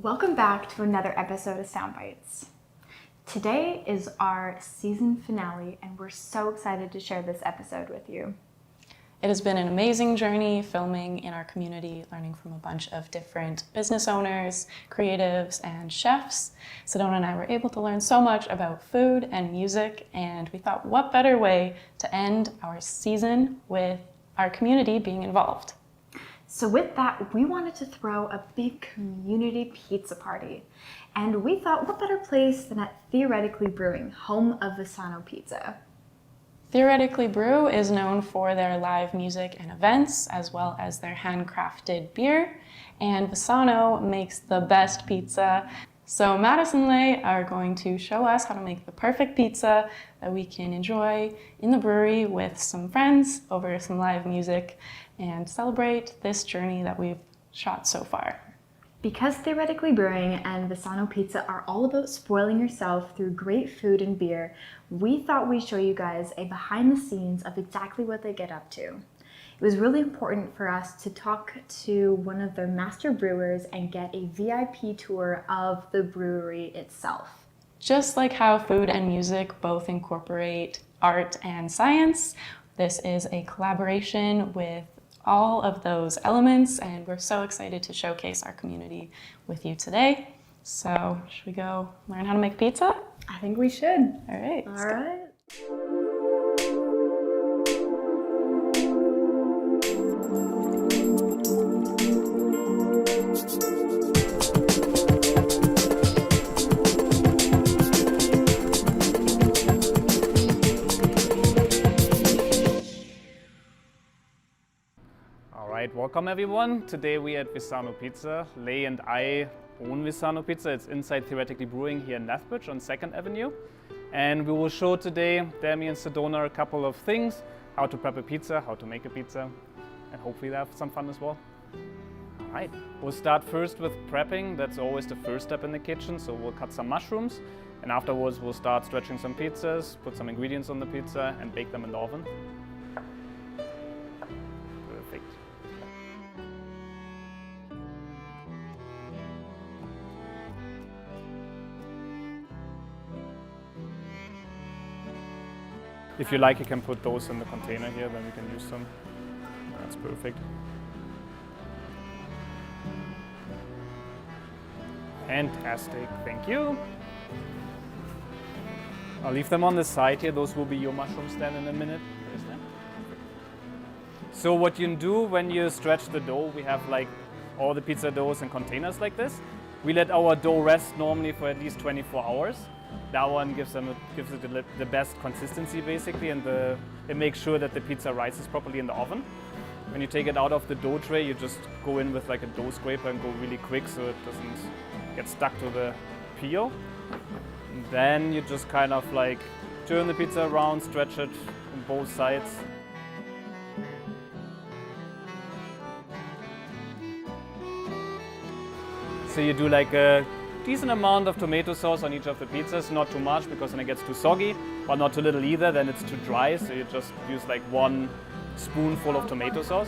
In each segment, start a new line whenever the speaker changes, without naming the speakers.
Welcome back to another episode of Soundbites. Today is our season finale, and we're so excited to share this episode with you.
It has been an amazing journey filming in our community, learning from a bunch of different business owners, creatives, and chefs. Sedona and I were able to learn so much about food and music, and we thought what better way to end our season with our community being involved.
So with that, we wanted to throw a big community pizza party. And we thought, what better place than at Theoretically Brewing, home of Vesano Pizza.
Theoretically Brew is known for their live music and events, as well as their handcrafted beer. And Vesano makes the best pizza. So Matt and Lay are going to show us how to make the perfect pizza that we can enjoy in the brewery with some friends over some live music and celebrate this journey that we've shot so far.
Because Theoretically Brewing and Vesano Pizza are all about spoiling yourself through great food and beer, we thought we'd show you guys a behind the scenes of exactly what they get up to. It was really important for us to talk to one of their master brewers and get a VIP tour of the brewery itself.
Just like how food and music both incorporate art and science, this is a collaboration with all of those elements, and we're so excited to showcase our community with you today. So, should we go learn how to make pizza?
I think we should.
All right.
All right.
Welcome everyone. Today we are at Vesano Pizza. Lay and I own Vesano Pizza. It's inside Theoretically Brewing here in Lethbridge on 2nd Avenue. And we will show today, Demi and Sedona, a couple of things, how to prep a pizza, how to make a pizza, and hopefully have some fun as well. All right, we'll start first with prepping. That's always the first step in the kitchen. So we'll cut some mushrooms, and afterwards we'll start stretching some pizzas, put some ingredients on the pizza, and bake them in the oven. If you like, you can put those in the container here, then we can use them. That's perfect. Fantastic, thank you. I'll leave them on the side here. Those will be your mushrooms then in a minute. So what you do when you stretch the dough, we have like all the pizza doughs in containers like this. We let our dough rest normally for at least 24 hours. That one gives it the best consistency basically, and it makes sure that the pizza rises properly in the oven. When you take it out of the dough tray, you just go in with like a dough scraper and go really quick so it doesn't get stuck to the peel. And then you just kind of like turn the pizza around, stretch it on both sides. So you do like a decent amount of tomato sauce on each of the pizzas, not too much because then it gets too soggy, but not too little either, then it's too dry, so you just use like 1 spoonful of tomato sauce.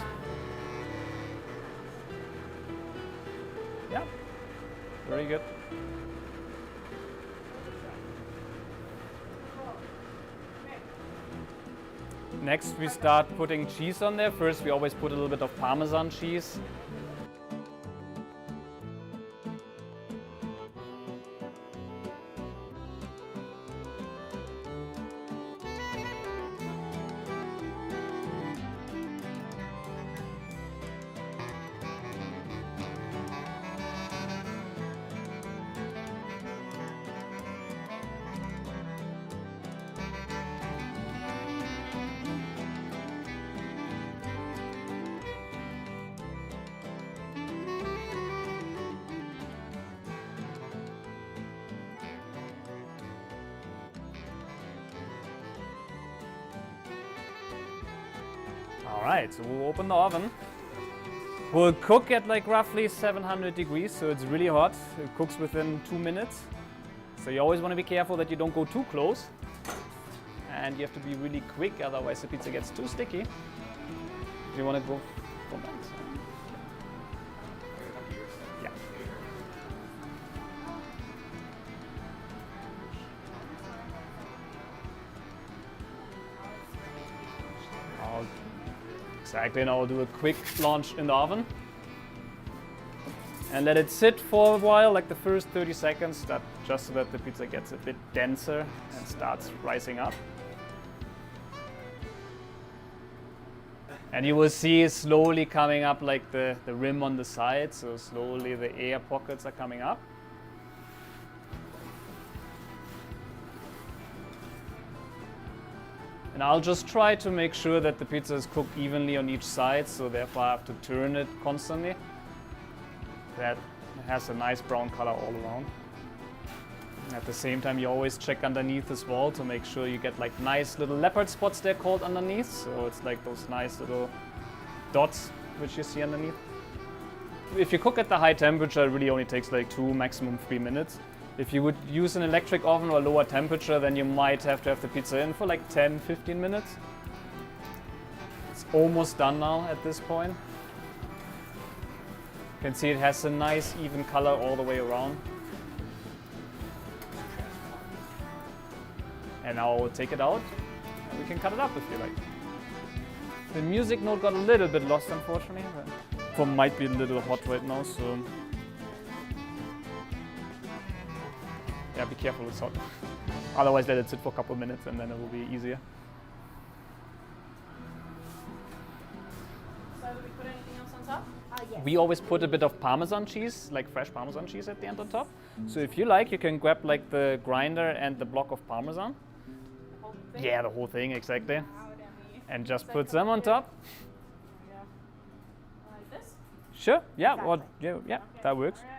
Yeah, very good. Next we start putting cheese on there. First we always put a little bit of Parmesan cheese. Alright, so we'll open the oven. We'll cook at like roughly 700 degrees, so it's really hot. It cooks within 2 minutes. So you always want to be careful that you don't go too close. And you have to be really quick, otherwise the pizza gets too sticky. Do you want to go for that? Yeah. Exactly, and I'll do a quick launch in the oven. And let it sit for a while, like the first 30 seconds, just so that the pizza gets a bit denser and starts rising up. And you will see it slowly coming up like the rim on the side, so slowly the air pockets are coming up. And I'll just try to make sure that the pizza is cooked evenly on each side, so therefore I have to turn it constantly. That has a nice brown color all around. At the same time, you always check underneath as well to make sure you get like nice little leopard spots, they're called, underneath. So it's like those nice little dots which you see underneath. If you cook at the high temperature, it really only takes like 2, maximum 3 minutes. If you would use an electric oven or lower temperature, then you might have to have the pizza in for like 10-15 minutes. It's almost done now at this point. You can see it has a nice even color all the way around. And now we'll take it out and we can cut it up if you like. The music note got a little bit lost, unfortunately. It might be a little hot right now, so yeah, be careful, it's hot. Otherwise let it sit for a couple of minutes and then it will be easier.
So do we put anything else on top?
Yes.
We always put a bit of Parmesan cheese, like fresh Parmesan cheese at the end on top. So if you like, you can grab like the grinder and the block of Parmesan.
The whole thing?
Yeah, the whole thing, exactly.
Wow, Demi.
And just put some on top.
Yeah. Like this?
Sure, yeah,
Exactly.
well, yeah,
Okay.
that works.
All right.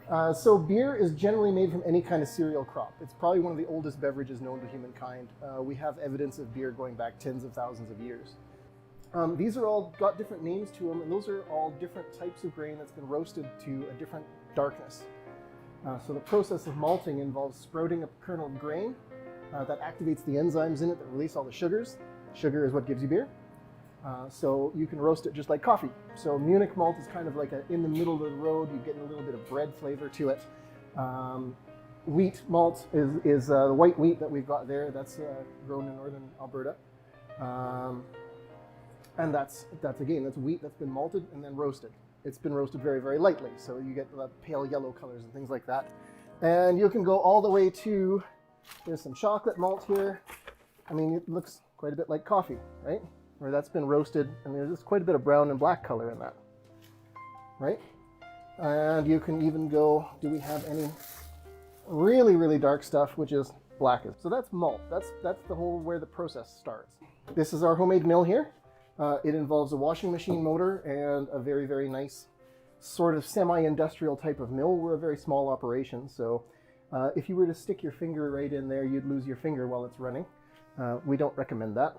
So beer is generally made from any kind of cereal crop. It's probably one of the oldest beverages known to humankind. We have evidence of beer going back tens of thousands of years. These are all got different names to them, and those are all different types of grain that's been roasted to a different darkness. So the process of malting involves sprouting a kernel of grain that activates the enzymes in it that release all the sugars. Sugar is what gives you beer. So you can roast it just like coffee. So Munich malt is kind of like in the middle of the road. You get a little bit of bread flavor to it. Wheat malt is the white wheat that we've got there. That's grown in northern Alberta. And that's wheat that's been malted and then roasted. It's been roasted very, very lightly, so you get the pale yellow colors and things like that. And you can go all the way to, there's some chocolate malt here. I mean, it looks quite a bit like coffee, right? Where that's been roasted, and there's just quite a bit of brown and black color in that, right? And you can even go, do we have any really, really dark stuff, which is blackest? So that's malt. That's the whole where the process starts. This is our homemade mill here. It involves a washing machine motor and a very, very nice sort of semi-industrial type of mill. We're a very small operation, so if you were to stick your finger right in there, you'd lose your finger while it's running. We don't recommend that.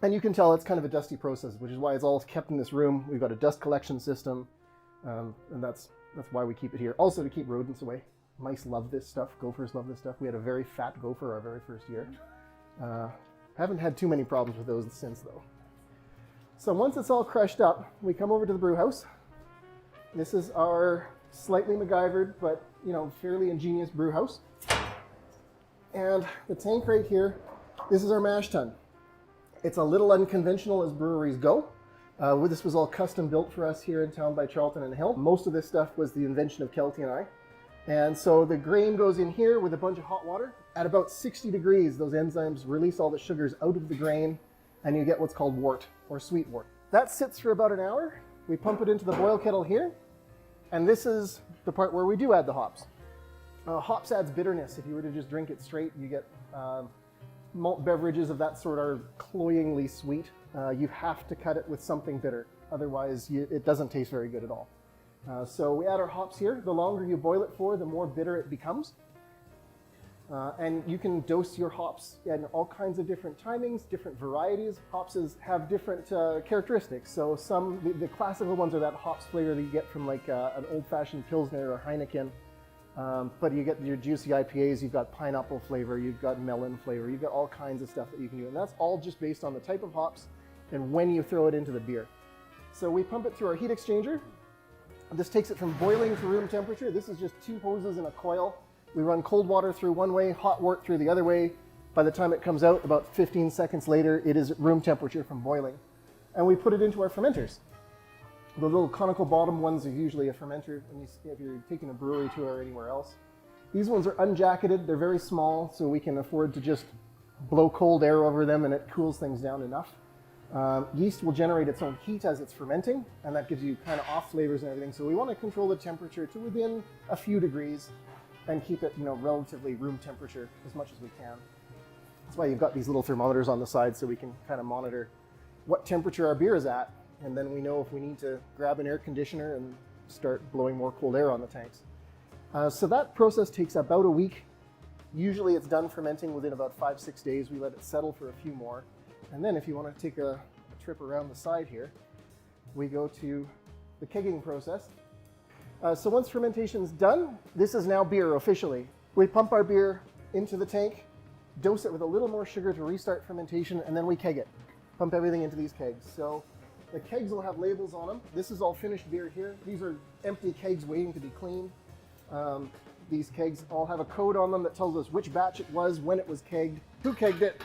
And you can tell it's kind of a dusty process, which is why it's all kept in this room. We've got a dust collection system, and that's why we keep it here. Also to keep rodents away. Mice love this stuff. Gophers love this stuff. We had a very fat gopher our very first year. Haven't had too many problems with those since, though. So once it's all crushed up, we come over to the brew house. This is our slightly MacGyvered, but fairly ingenious brew house. And the tank right here, this is our mash tun. It's a little unconventional as breweries go. This was all custom built for us here in town by Charlton and Hill. Most of this stuff was the invention of Kelty and I. And so the grain goes in here with a bunch of hot water. At about 60 degrees, those enzymes release all the sugars out of the grain, and you get what's called wort, or sweet wort. That sits for about an hour. We pump it into the boil kettle here, and this is the part where we do add the hops. Hops adds bitterness. If you were to just drink it straight, you get malt beverages of that sort are cloyingly sweet. You have to cut it with something bitter. Otherwise, it doesn't taste very good at all. So we add our hops here. The longer you boil it for, the more bitter it becomes. And you can dose your hops in all kinds of different timings, different varieties. Hops have different characteristics. So the classical ones are that hops flavor that you get from like an old-fashioned Pilsner or Heineken. But you get your juicy IPAs, you've got pineapple flavor, you've got melon flavor, you've got all kinds of stuff that you can do. And that's all just based on the type of hops and when you throw it into the beer. So we pump it through our heat exchanger. This takes it from boiling to room temperature. This is just 2 hoses in a coil. We run cold water through one way, hot wort through the other way. By the time it comes out, about 15 seconds later, it is at room temperature from boiling. And we put it into our fermenters. The little conical bottom ones are usually a fermenter if you're taking a brewery tour or anywhere else. These ones are unjacketed, they're very small, so we can afford to just blow cold air over them and it cools things down enough. Yeast will generate its own heat as it's fermenting, and that gives you kind of off flavors and everything. So we want to control the temperature to within a few degrees and keep it, relatively room temperature as much as we can. That's why you've got these little thermometers on the side so we can kind of monitor what temperature our beer is at, and then we know if we need to grab an air conditioner and start blowing more cold air on the tanks. So that process takes about a week. Usually it's done fermenting within about 5-6 days. We let it settle for a few more. And then if you want to take a trip around the side here, we go to the kegging process. So once fermentation's done, this is now beer officially. We pump our beer into the tank, dose it with a little more sugar to restart fermentation, and then we keg it. Pump everything into these kegs. So the kegs will have labels on them. This is all finished beer here. These are empty kegs waiting to be cleaned. These kegs all have a code on them that tells us which batch it was, when it was kegged, who kegged it,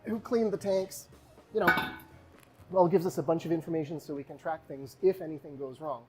who cleaned the tanks. Well, it gives us a bunch of information so we can track things if anything goes wrong.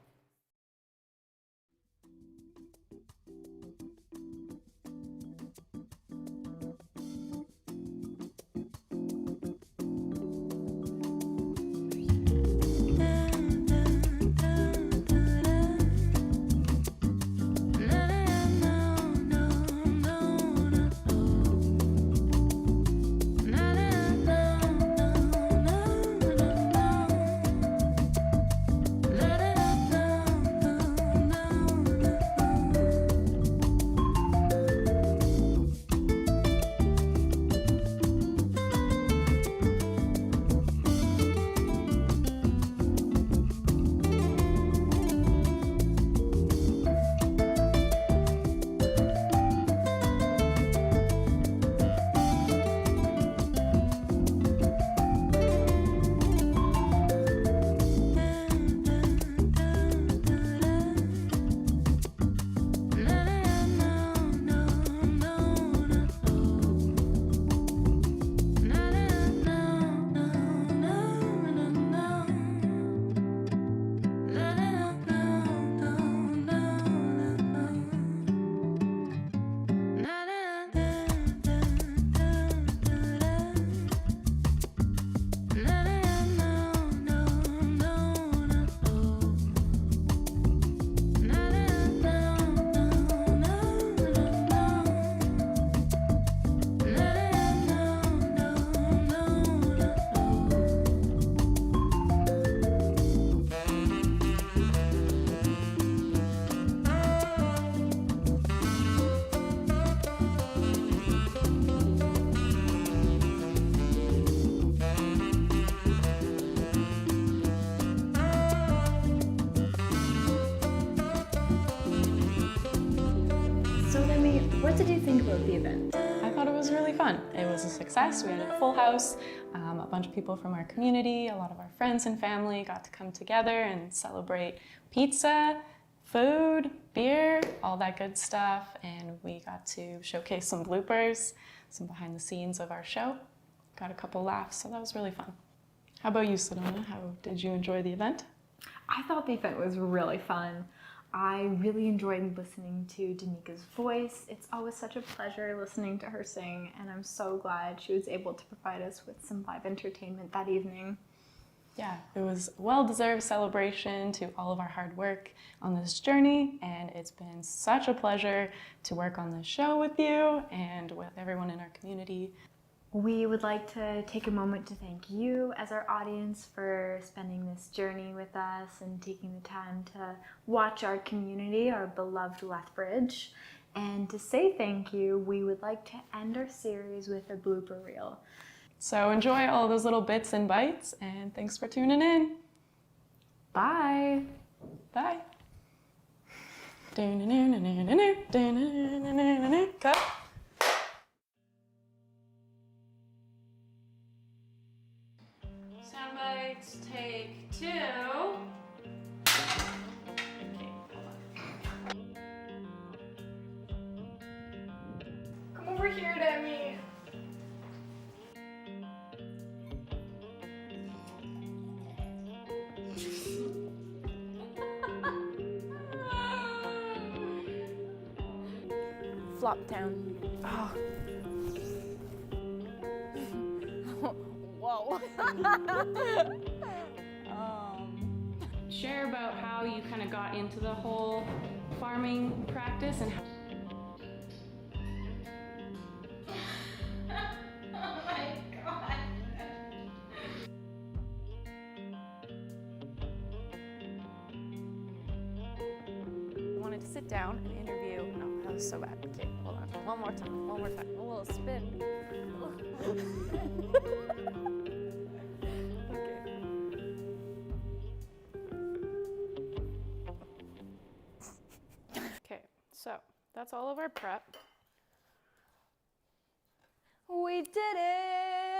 What did you think about the event?
I thought it was really fun. It was a success. We had a full house. A bunch of people from our community, a lot of our friends and family got to come together and celebrate pizza, food, beer, all that good stuff. And we got to showcase some bloopers, some behind the scenes of our show. Got a couple laughs, so that was really fun. How about you, Sedona? How did you enjoy the event?
I thought the event was really fun. I really enjoyed listening to Danika's voice. It's always such a pleasure listening to her sing, and I'm so glad she was able to provide us with some live entertainment that evening.
Yeah, it was a well-deserved celebration to all of our hard work on this journey, and it's been such a pleasure to work on this show with you and with everyone in our community.
We would like to take a moment to thank you as our audience for spending this journey with us and taking the time to watch our community, our beloved Lethbridge. And to say thank you, we would like to end our series with a blooper reel.
So enjoy all those little bits and bites, and thanks for tuning in.
Bye!
Bye. Cut. Sound bites, take 2. Okay, hold on. Come over here, Demi.
Flop down. Oh. Whoa.
Share about how you kind of got into the whole farming practice and how. Oh my God.
I wanted to sit down and interview. No, that was so bad. Okay, hold on. One more time. One more time. A little spin.
Okay, so that's all of our prep.
We did it!